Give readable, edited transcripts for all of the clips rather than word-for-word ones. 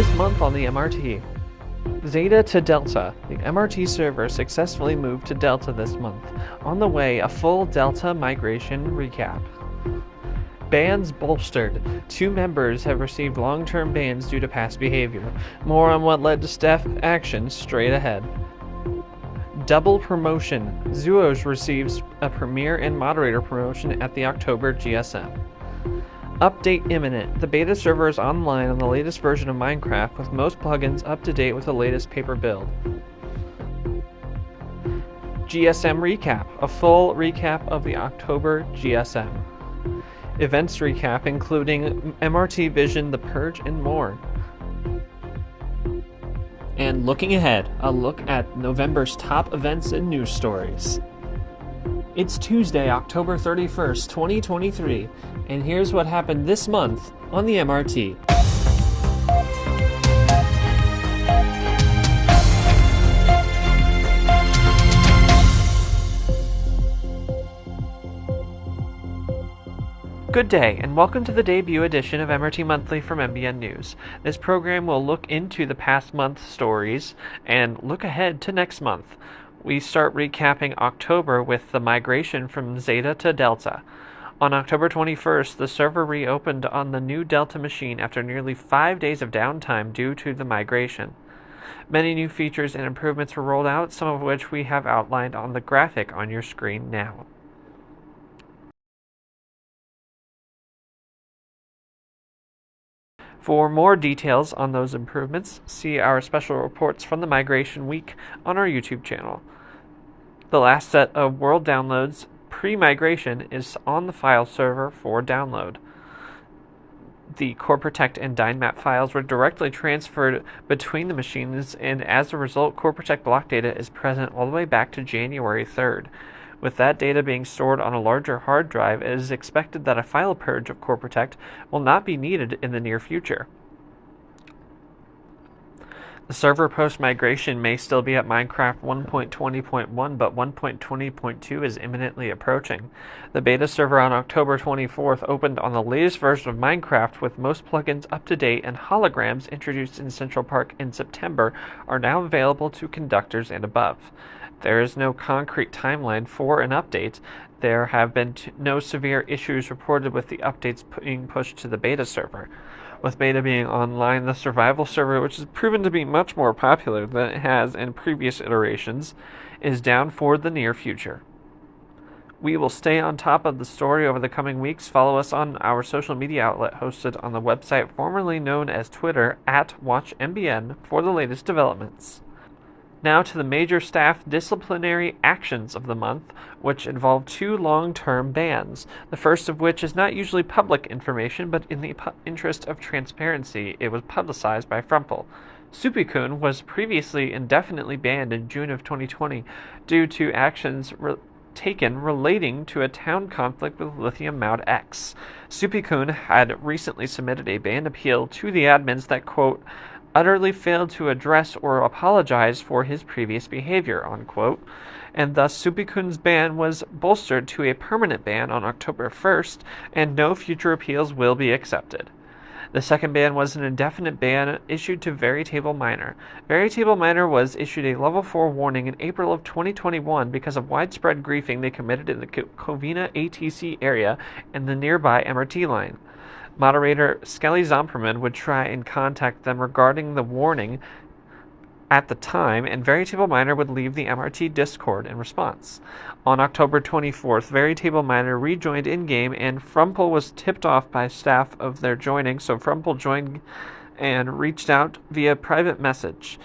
This month on the MRT. Zeta to Delta. The MRT server successfully moved to Delta this month. On the way, a full Delta migration recap. Bans bolstered. 2 members have received long-term bans due to past behavior. More on what led to staff action straight ahead. Double promotion. Zuos receives a Premier and Moderator promotion at the October GSM. Update imminent. The beta server is online on the latest version of Minecraft, with most plugins up to date with the latest paper build. GSM recap. A full recap of the October GSM. Events recap including MRT Vision, The Purge, and more. And looking ahead, a look at November's top events and news stories. It's Tuesday, October 31st, 2023, and here's what happened this month on the MRT. Good day, and welcome to the debut edition of MRT Monthly from MBN News. This program will look into the past month's stories and look ahead to next month. We start recapping October with the migration from Zeta to Delta. On October 21st, the server reopened on the new Delta machine after nearly 5 days of downtime due to the migration. Many new features and improvements were rolled out, some of which we have outlined on the graphic on your screen now. For more details on those improvements, see our special reports from the migration week on our YouTube channel. The last set of world downloads pre-migration is on the file server for download. The Core Protect and Dynmap files were directly transferred between the machines, and as a result, Core Protect block data is present all the way back to January 3rd. With that data being stored on a larger hard drive, it is expected that a file purge of Core Protect will not be needed in the near future. The server post-migration may still be at Minecraft 1.20.1, but 1.20.2 is imminently approaching. The beta server on October 24th opened on the latest version of Minecraft, with most plugins up to date, and holograms introduced in Central Park in September are now available to conductors and above. There is no concrete timeline for an update. There have been no severe issues reported with the updates being pushed to the beta server. With beta being online, the survival server, which has proven to be much more popular than it has in previous iterations, is down for the near future. We will stay on top of the story over the coming weeks. Follow us on our social media outlet hosted on the website formerly known as Twitter @WatchMBN for the latest developments. Now to the major staff disciplinary actions of the month, which involve 2 long-term bans, the first of which is not usually public information, but in the interest of transparency, it was publicized by Frumple. Supikun was previously indefinitely banned in June of 2020 due to actions taken relating to a town conflict with Lithium Mound X. Supikun had recently submitted a ban appeal to the admins that, quote, utterly failed to address or apologize for his previous behavior, unquote, and thus Supikun's ban was bolstered to a permanent ban on October 1st, and no future appeals will be accepted. The second ban was an indefinite ban issued to Veritable Miner. Veritable Miner was issued a Level 4 warning in April of 2021 because of widespread griefing they committed in the Covina ATC area and the nearby MRT line. Moderator Skelly Zomperman would try and contact them regarding the warning at the time, and Veritable Miner would leave the MRT Discord in response. On October 24th, Veritable Miner rejoined in-game, and Frumple was tipped off by staff of their joining, so Frumple joined and reached out via private message.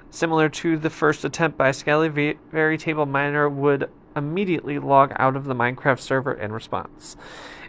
Similar to the first attempt by Skelly, Veritable Miner would immediately log out of the Minecraft server in response.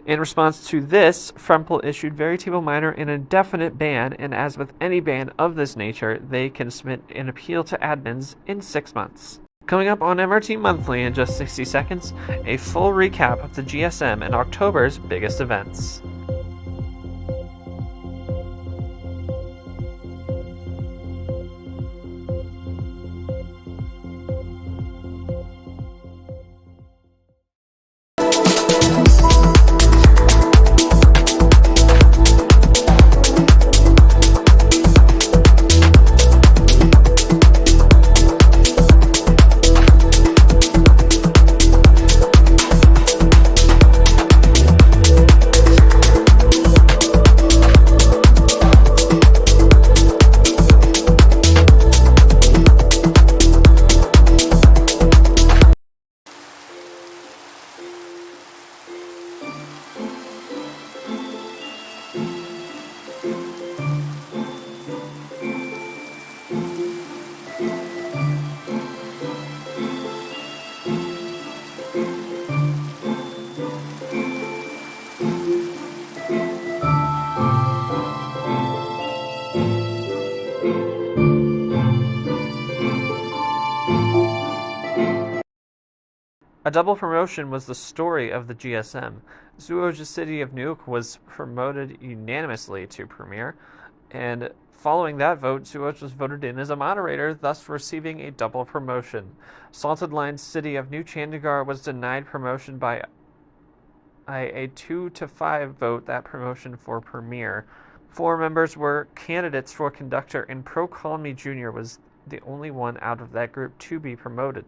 In response to this, Frumple issued Veritable Miner an indefinite ban, and as with any ban of this nature, they can submit an appeal to admins in 6 months. Coming up on MRT Monthly in just 60 seconds, a full recap of the GSM and October's biggest events. double promotion was the story of the GSM. Zoology City of Newark was promoted unanimously to Premier, and following that vote, Zoology was voted in as a moderator, thus receiving a double promotion. Salted Line City of New Chandigarh was denied promotion by a 2-5 vote, that promotion for Premier. 4 members were candidates for conductor, and Pro Colony Jr. was the only one out of that group to be promoted.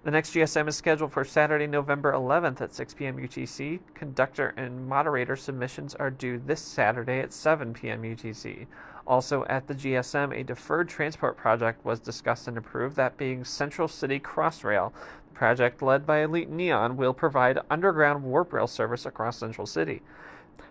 The next GSM is scheduled for Saturday, November 11th at 6 p.m. UTC. Conductor and moderator submissions are due this Saturday at 7 p.m. UTC. Also at the GSM, a deferred transport project was discussed and approved, that being Central City Crossrail. The project, led by Elite Neon, will provide underground warp rail service across Central City.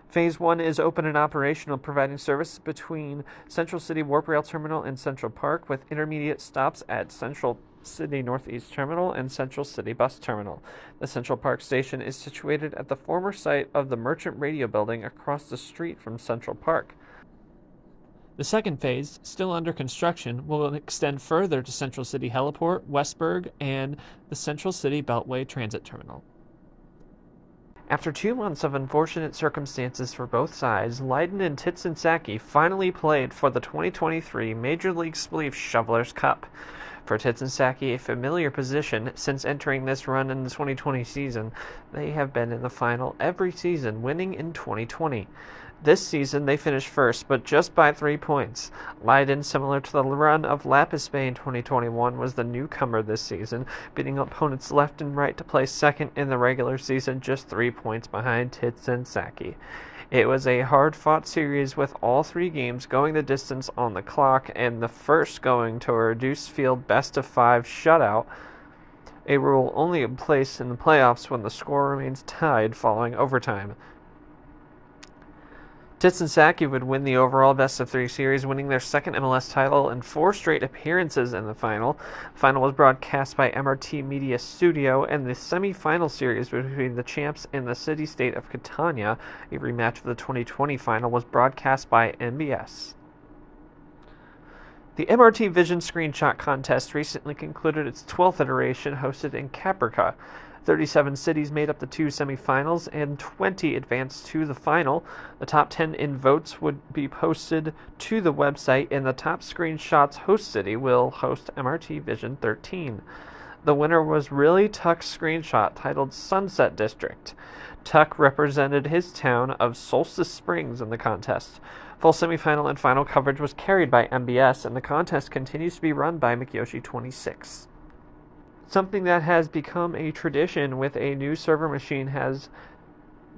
Phase 1 is open and operational, providing service between Central City Warp Rail Terminal and Central Park, with intermediate stops at Central City Northeast Terminal and Central City Bus Terminal. The Central Park station is situated at the former site of the Merchant Radio Building across the street from Central Park. The second phase, still under construction, will extend further to Central City Heliport, Westburg, and the Central City Beltway Transit Terminal. After 2 months of unfortunate circumstances for both sides, Leiden and Titsan finally played for the 2023 Major League Spleef Shovelers Cup. For Titsan a familiar position since entering this run in the 2020 season, they have been in the final every season, winning in 2020. This season, they finished first, but just by 3 points. Leiden, similar to the run of Lapis Bay in 2021, was the newcomer this season, beating opponents left and right to place second in the regular season, just 3 points behind Titsan. It was a hard-fought series, with all 3 games going the distance on the clock, and the first going to a reduced field best-of-5 shutout, a rule only in place in the playoffs when the score remains tied following overtime. Titsan would win the overall best-of-3 series, winning their second MLS title and 4 straight appearances in the final. The final was broadcast by MRT Media Studio, and the semi-final series between the champs and the city-state of Catania, a rematch of the 2020 final, was broadcast by MBS. The MRT Vision Screenshot Contest recently concluded its 12th iteration, hosted in Caprica. 37 cities made up the 2 semifinals, and 20 advanced to the final. The top 10 in votes would be posted to the website, and the top screenshots host city will host MRT Vision 13. The winner was Really Tuck's screenshot, titled Sunset District. Tuck represented his town of Solstice Springs in the contest. Full semifinal and final coverage was carried by MBS, and the contest continues to be run by McYoshi26. Something that has become a tradition with a new server machine has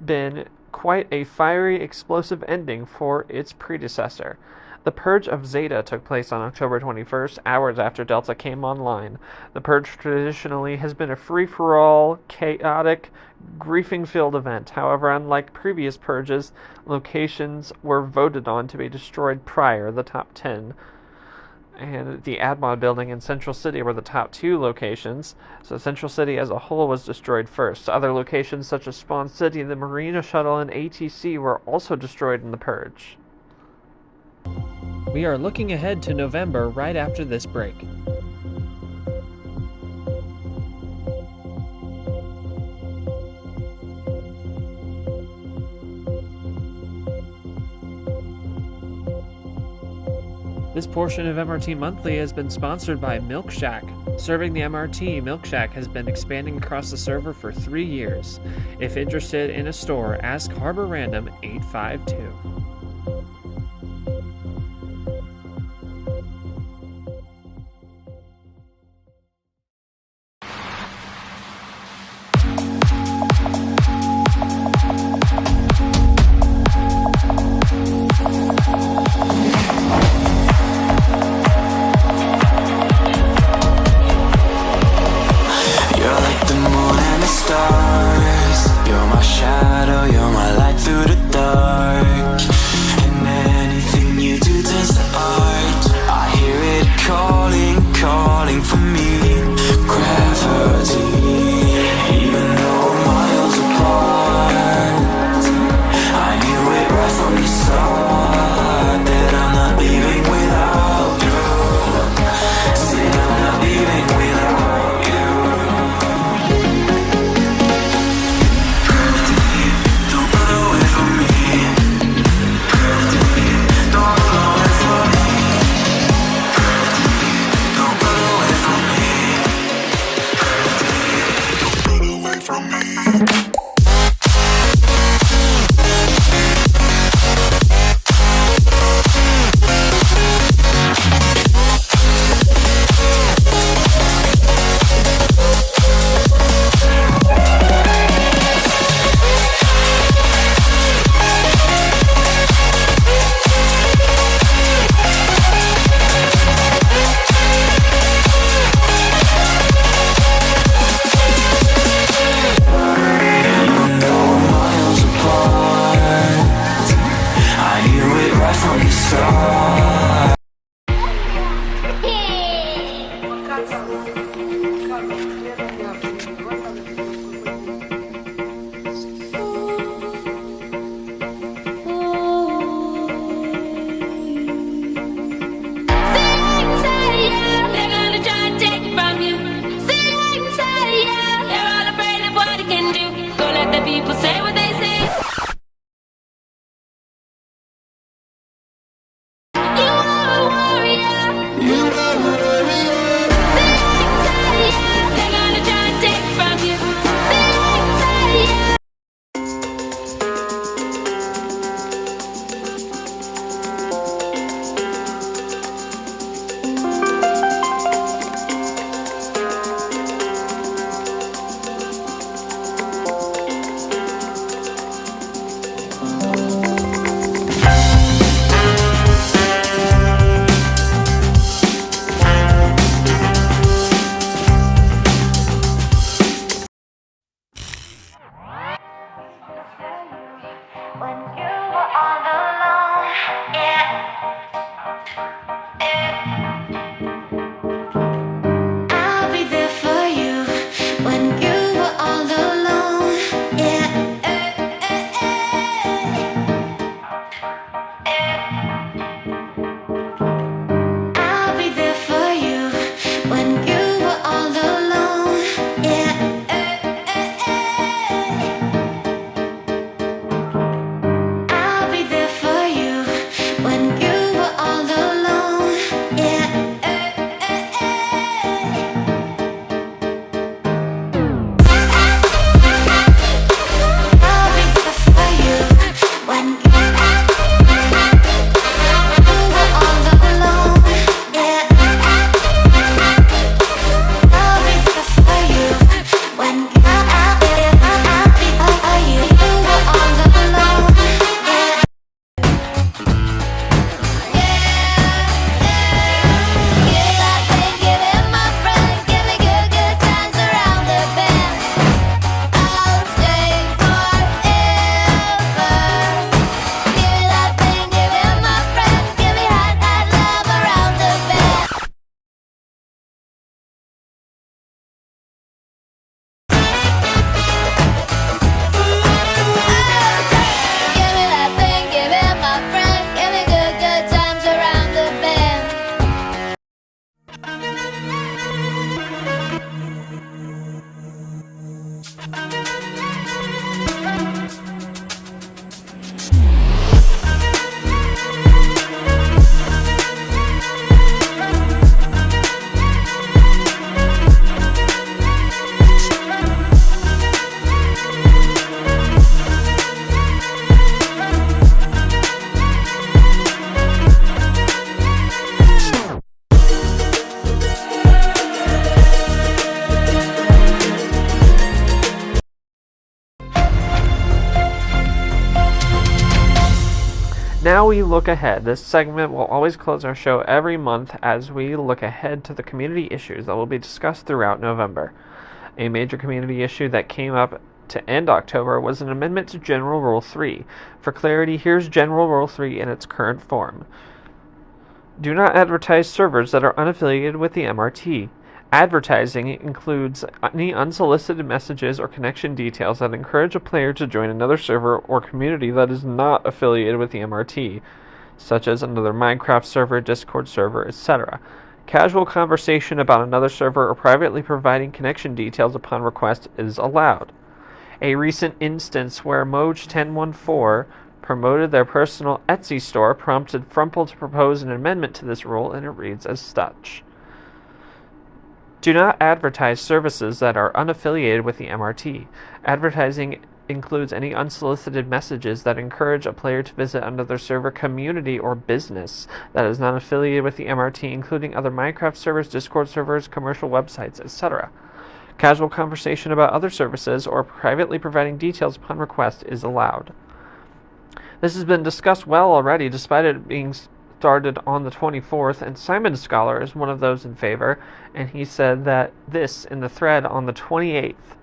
been quite a fiery, explosive ending for its predecessor. The purge of Zeta took place on October 21st, hours after Delta came online. The purge traditionally has been a free-for-all, chaotic, griefing-filled event. However, unlike previous purges, locations were voted on to be destroyed prior, the top 10. And the Admod building in Central City were the top 2 locations, so Central City as a whole was destroyed first. Other locations such as Spawn City, the Marina Shuttle, and ATC were also destroyed in the purge. We are looking ahead to November right after this break. This portion of MRT Monthly has been sponsored by Milk Shack. Serving the MRT, Milk Shack has been expanding across the server for 3 years. If interested in a store, ask Harbor Random 852. You're my shadow, you're my light through the dark. People say what they say. You are a warrior. You are a warrior. They're gonna try and take from you. When you were all alone, I'll be there for you. When you were all alone, I'll be there for you. When you were all alone, I'll be there for you. When you were all alone, I'll be there for you. When you were all alone, I'll be there for you. When you were all alone, Now we look ahead. This segment will always close our show every month as we look ahead to the community issues that will be discussed throughout November. A major community issue that came up to end October was an amendment to General Rule 3. For clarity, here's General Rule 3 in its current form. Do not advertise servers that are unaffiliated with the MRT. Advertising includes any unsolicited messages or connection details that encourage a player to join another server or community that is not affiliated with the MRT, such as another Minecraft server, Discord server, etc. Casual conversation about another server or privately providing connection details upon request is allowed. A recent instance where Moj1014 promoted their personal Etsy store prompted Frumple to propose an amendment to this rule, and it reads as such. Do not advertise services that are unaffiliated with the MRT. Advertising includes any unsolicited messages that encourage a player to visit another server, community, or business that is not affiliated with the MRT, including other Minecraft servers, Discord servers, commercial websites, etc. Casual conversation about other services or privately providing details upon request is allowed. This has been discussed well already, despite it being started on the 24th, and Simon Scholar is one of those in favor, and he said that this in the thread on the 28th.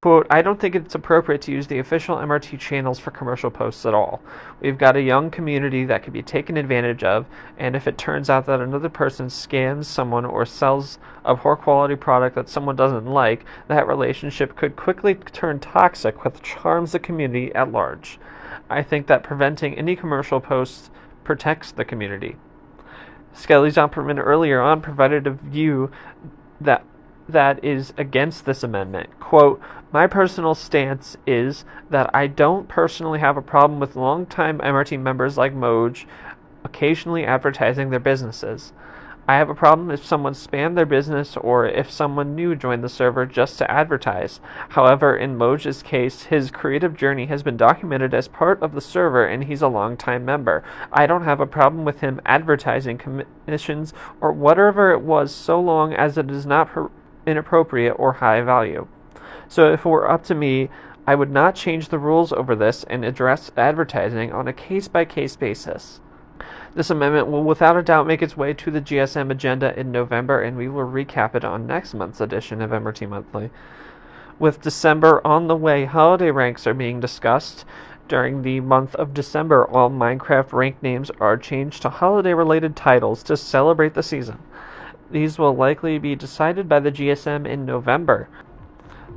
Quote, I don't think it's appropriate to use the official MRT channels for commercial posts at all. We've got a young community that could be taken advantage of, and if it turns out that another person scams someone or sells a poor quality product that someone doesn't like, that relationship could quickly turn toxic, which harms the community at large. I think that preventing any commercial posts protects the community. Skelly's opponent earlier on provided a view that is against this amendment. Quote, my personal stance is that I don't personally have a problem with longtime MRT members like Moj occasionally advertising their businesses. I have a problem if someone spammed their business or if someone new joined the server just to advertise. However, in Moj's case, his creative journey has been documented as part of the server and he's a longtime member. I don't have a problem with him advertising commissions or whatever it was so long as it is not inappropriate or high value. So if it were up to me, I would not change the rules over this and address advertising on a case-by-case basis. This amendment will without a doubt make its way to the GSM agenda in November, and we will recap it on next month's edition of MRT Monthly. With December on the way, holiday ranks are being discussed. During the month of December, all Minecraft rank names are changed to holiday-related titles to celebrate the season. These will likely be decided by the GSM in November.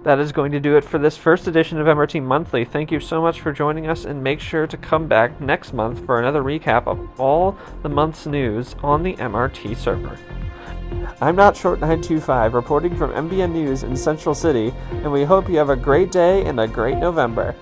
That is going to do it for this first edition of MRT Monthly. Thank you so much for joining us, and make sure to come back next month for another recap of all the month's news on the MRT server. I'm Not Short 925, reporting from MBN News in Central City, and we hope you have a great day and a great November.